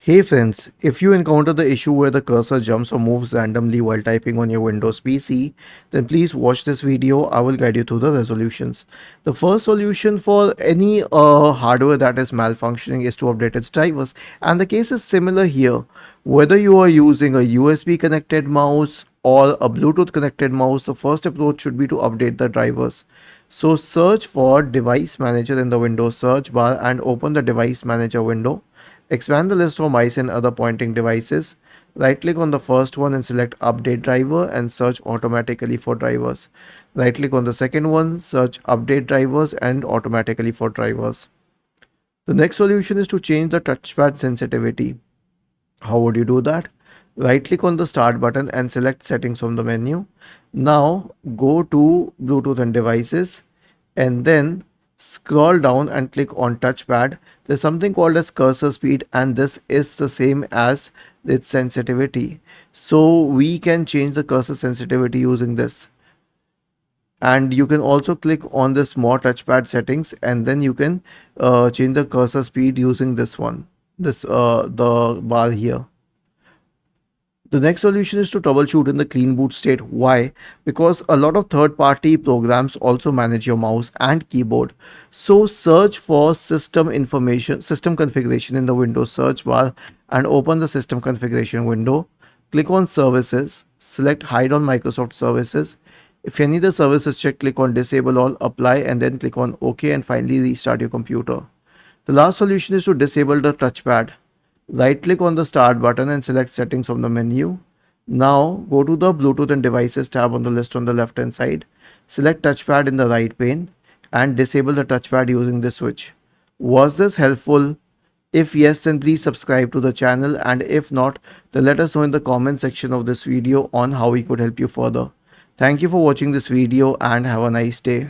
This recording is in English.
Hey friends, if you encounter the issue where the cursor jumps or moves randomly while typing on your Windows PC, then please watch this video. I will guide you through the resolutions. The first solution for any hardware that is malfunctioning is to update its drivers, and the case is similar here. Whether you are using a USB connected mouse or a Bluetooth connected mouse, the first approach should be to update the drivers. So search for Device Manager in the Windows search bar and open the Device Manager window. Expand the list for mice and other pointing devices. Right click on the first one and select Update Driver and search automatically for drivers. Right click on the second one, search Update Drivers and automatically for drivers. The next solution is to change the touchpad sensitivity. How would you do that? Right click on the start button and select settings from the menu. Now go to Bluetooth and devices and then scroll down and click on touchpad. There's something called as cursor speed, and this is the same as its sensitivity. So we can change the cursor sensitivity using this. And you can also click on this more touchpad settings, and then you can change the cursor speed using this one, the bar here. The next solution is to troubleshoot in the clean boot state. Why? Because a lot of third-party programs also manage your mouse and keyboard. So search for system information, system configuration in the Windows search bar and open the system configuration window. Click on services, select hide on Microsoft services. If any of the services checked, click on disable all, apply, and then click on OK, and finally restart your computer. The last solution is to disable the touchpad. Right click on the start button and select settings from the menu. Now go to the Bluetooth and devices tab on the list on the left hand side. Select touchpad in the right pane and disable the touchpad using this switch. Was this helpful? If yes, then please subscribe to the channel, and if not, then let us know in the comment section of this video on how we could help you further. Thank you for watching this video and have a nice day.